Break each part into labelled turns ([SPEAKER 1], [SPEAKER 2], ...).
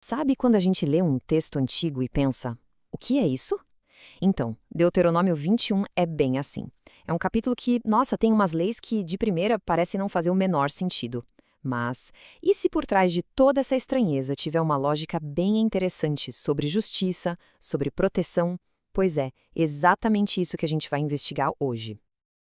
[SPEAKER 1] Sabe quando a gente lê um texto antigo e pensa, o que é isso? Então, Deuteronômio 21 é bem assim. É um capítulo que, nossa, tem umas leis que de primeira parecem não fazer o menor sentido. Mas, e se por trás de toda essa estranheza tiver uma lógica bem interessante sobre justiça, sobre proteção? Pois é, exatamente isso que a gente vai investigar hoje.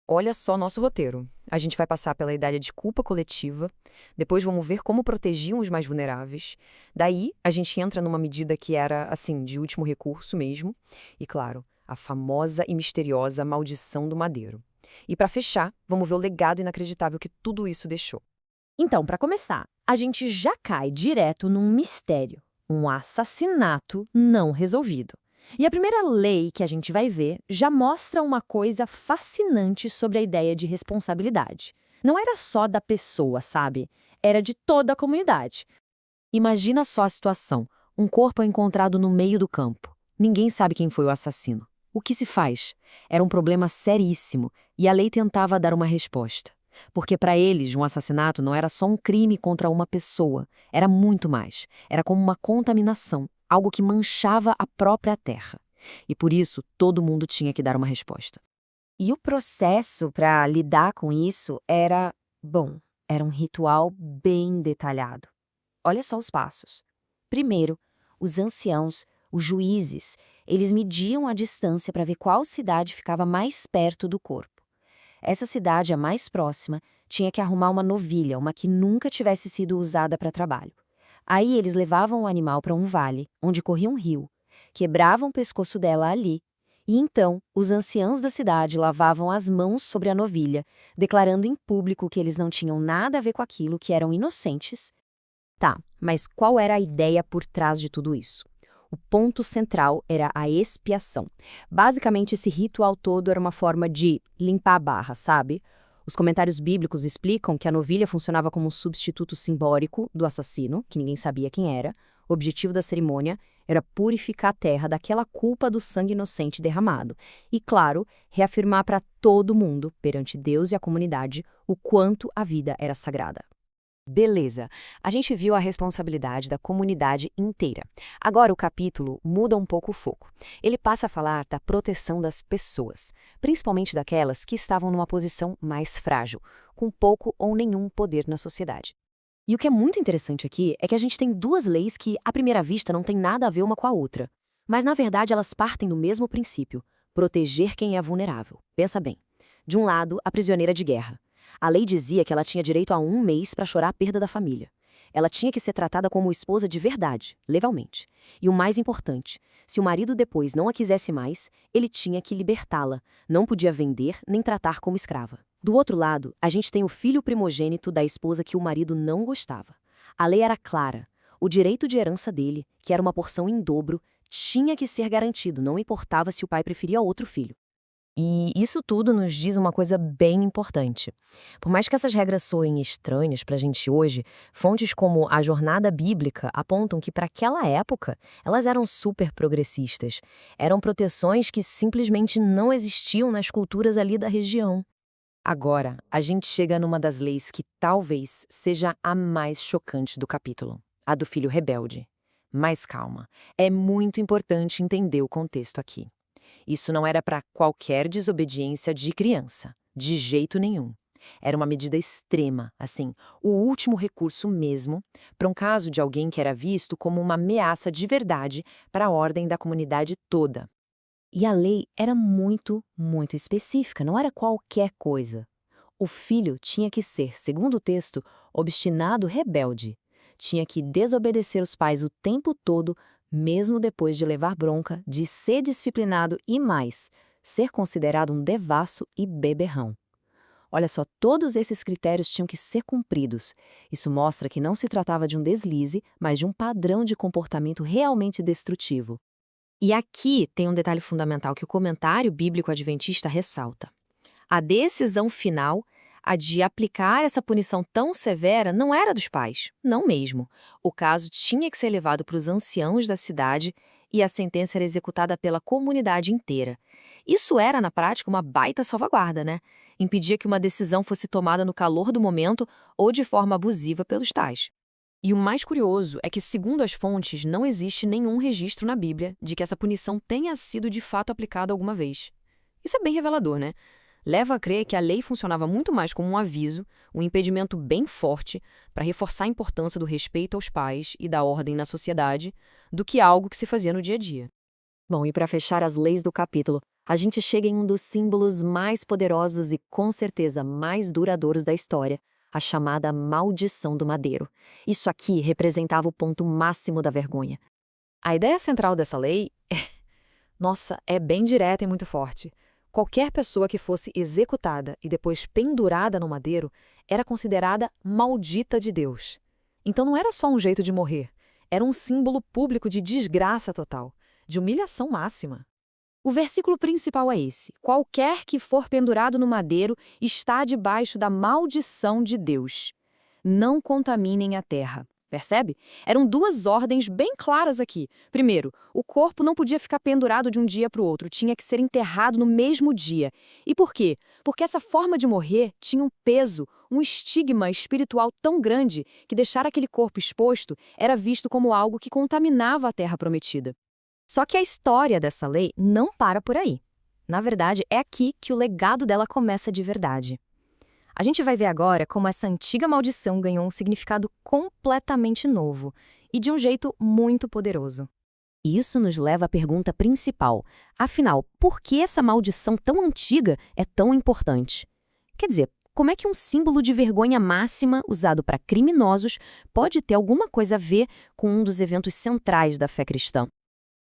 [SPEAKER 1] Olha só nosso roteiro. A gente vai passar pela ideia de culpa coletiva, depois vamos ver como protegiam os mais vulneráveis. Daí, a gente entra numa medida que era, assim, de último recurso mesmo. E, claro, a famosa e misteriosa maldição do madeiro. E para fechar, vamos ver o legado inacreditável que tudo isso deixou.
[SPEAKER 2] Então, para começar, a gente já cai direto num mistério, um assassinato não resolvido. E a primeira lei que a gente vai ver já mostra uma coisa fascinante sobre a ideia de responsabilidade. Não era só da pessoa, sabe? Era de toda a comunidade.
[SPEAKER 1] Imagina só a situação. Um corpo é encontrado no meio do campo. Ninguém sabe quem foi o assassino. O que se faz? Era um problema seríssimo e a lei tentava dar uma resposta. Porque para eles, um assassinato não era só um crime contra uma pessoa, era muito mais. Era como uma contaminação, algo que manchava a própria terra. E por isso, todo mundo tinha que dar uma resposta.
[SPEAKER 2] E o processo para lidar com isso era, bom, era um ritual bem detalhado. Olha só os passos. Primeiro, os anciãos, os juízes, eles mediam a distância para ver qual cidade ficava mais perto do corpo. Essa cidade, a mais próxima, tinha que arrumar uma novilha, uma que nunca tivesse sido usada para trabalho. Aí eles levavam o animal para um vale, onde corria um rio, quebravam o pescoço dela ali, e então os anciãos da cidade lavavam as mãos sobre a novilha, declarando em público que eles não tinham nada a ver com aquilo, que eram inocentes.
[SPEAKER 1] Tá, mas qual era a ideia por trás de tudo isso? O ponto central era a expiação. Basicamente, esse ritual todo era uma forma de limpar a barra, sabe? Os comentários bíblicos explicam que a novilha funcionava como um substituto simbólico do assassino, que ninguém sabia quem era. O objetivo da cerimônia era purificar a terra daquela culpa do sangue inocente derramado. E, claro, reafirmar para todo mundo, perante Deus e a comunidade, o quanto a vida era sagrada. Beleza, a gente viu a responsabilidade da comunidade inteira. Agora o capítulo muda um pouco o foco. Ele passa a falar da proteção das pessoas, principalmente daquelas que estavam numa posição mais frágil, com pouco ou nenhum poder na sociedade. E o que é muito interessante aqui é que a gente tem duas leis que, à primeira vista, não têm nada a ver uma com a outra. Mas, na verdade, elas partem do mesmo princípio: proteger quem é vulnerável. Pensa bem. De um lado, a prisioneira de guerra. A lei dizia que ela tinha direito a 1 mês para chorar a perda da família. Ela tinha que ser tratada como esposa de verdade, legalmente. E o mais importante, se o marido depois não a quisesse mais, ele tinha que libertá-la, não podia vender nem tratar como escrava. Do outro lado, a gente tem o filho primogênito da esposa que o marido não gostava. A lei era clara. O direito de herança dele, que era uma porção em dobro, tinha que ser garantido, não importava se o pai preferia outro filho. E isso tudo nos diz uma coisa bem importante. Por mais que essas regras soem estranhas para a gente hoje, fontes como a Jornada Bíblica apontam que, para aquela época, elas eram super progressistas. Eram proteções que simplesmente não existiam nas culturas ali da região. Agora, a gente chega numa das leis que talvez seja a mais chocante do capítulo, a do filho rebelde. Mas calma, é muito importante entender o contexto aqui. Isso não era para qualquer desobediência de criança, de jeito nenhum. Era uma medida extrema, assim, o último recurso mesmo, para um caso de alguém que era visto como uma ameaça de verdade para a ordem da comunidade toda. E a lei era muito, muito específica, não era qualquer coisa. O filho tinha que ser, segundo o texto, obstinado rebelde. Tinha que desobedecer os pais o tempo todo, mesmo depois de levar bronca, de ser disciplinado e mais, ser considerado um devasso e beberrão. Olha só, todos esses critérios tinham que ser cumpridos. Isso mostra que não se tratava de um deslize, mas de um padrão de comportamento realmente destrutivo. E aqui tem um detalhe fundamental que o comentário bíblico adventista ressalta. A decisão final, a de aplicar essa punição tão severa, não era dos pais, não mesmo. O caso tinha que ser levado para os anciãos da cidade e a sentença era executada pela comunidade inteira. Isso era, na prática, uma baita salvaguarda, né? Impedia que uma decisão fosse tomada no calor do momento ou de forma abusiva pelos tais. E o mais curioso é que, segundo as fontes, não existe nenhum registro na Bíblia de que essa punição tenha sido de fato aplicada alguma vez. Isso é bem revelador, né? Leva a crer que a lei funcionava muito mais como um aviso, um impedimento bem forte para reforçar a importância do respeito aos pais e da ordem na sociedade, do que algo que se fazia no dia a dia.
[SPEAKER 2] Bom, e para fechar as leis do capítulo, a gente chega em um dos símbolos mais poderosos e com certeza mais duradouros da história, a chamada maldição do madeiro. Isso aqui representava o ponto máximo da vergonha.
[SPEAKER 1] A ideia central dessa lei, nossa, é bem direta e muito forte. Qualquer pessoa que fosse executada e depois pendurada no madeiro era considerada maldita de Deus. Então não era só um jeito de morrer, era um símbolo público de desgraça total, de humilhação máxima. O versículo principal é esse: qualquer que for pendurado no madeiro está debaixo da maldição de Deus. Não contaminem a terra. Percebe? Eram duas ordens bem claras aqui. Primeiro, o corpo não podia ficar pendurado de um dia para o outro, tinha que ser enterrado no mesmo dia. E por quê? Porque essa forma de morrer tinha um peso, um estigma espiritual tão grande que deixar aquele corpo exposto era visto como algo que contaminava a terra prometida. Só que a história dessa lei não para por aí. Na verdade, é aqui que o legado dela começa de verdade. A gente vai ver agora como essa antiga maldição ganhou um significado completamente novo e de um jeito muito poderoso. E isso nos leva à pergunta principal. Afinal, por que essa maldição tão antiga é tão importante? Quer dizer, como é que um símbolo de vergonha máxima usado para criminosos pode ter alguma coisa a ver com um dos eventos centrais da fé cristã?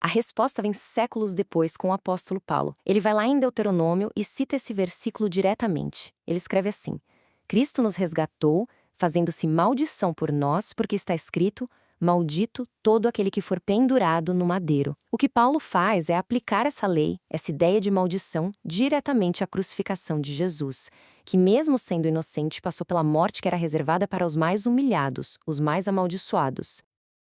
[SPEAKER 2] A resposta vem séculos depois com o apóstolo Paulo. Ele vai lá em Deuteronômio e cita esse versículo diretamente. Ele escreve assim: Cristo nos resgatou, fazendo-se maldição por nós, porque está escrito: maldito todo aquele que for pendurado no madeiro. O que Paulo faz é aplicar essa lei, essa ideia de maldição, diretamente à crucificação de Jesus, que mesmo sendo inocente passou pela morte que era reservada para os mais humilhados, os mais amaldiçoados.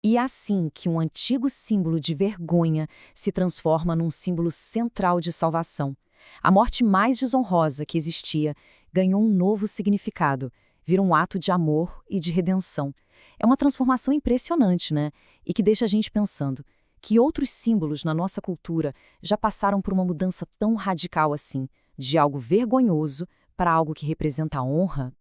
[SPEAKER 1] E é assim que um antigo símbolo de vergonha se transforma num símbolo central de salvação. A morte mais desonrosa que existia ganhou um novo significado, vira um ato de amor e de redenção. É uma transformação impressionante, né? E que deixa a gente pensando que outros símbolos na nossa cultura já passaram por uma mudança tão radical assim, de algo vergonhoso para algo que representa a honra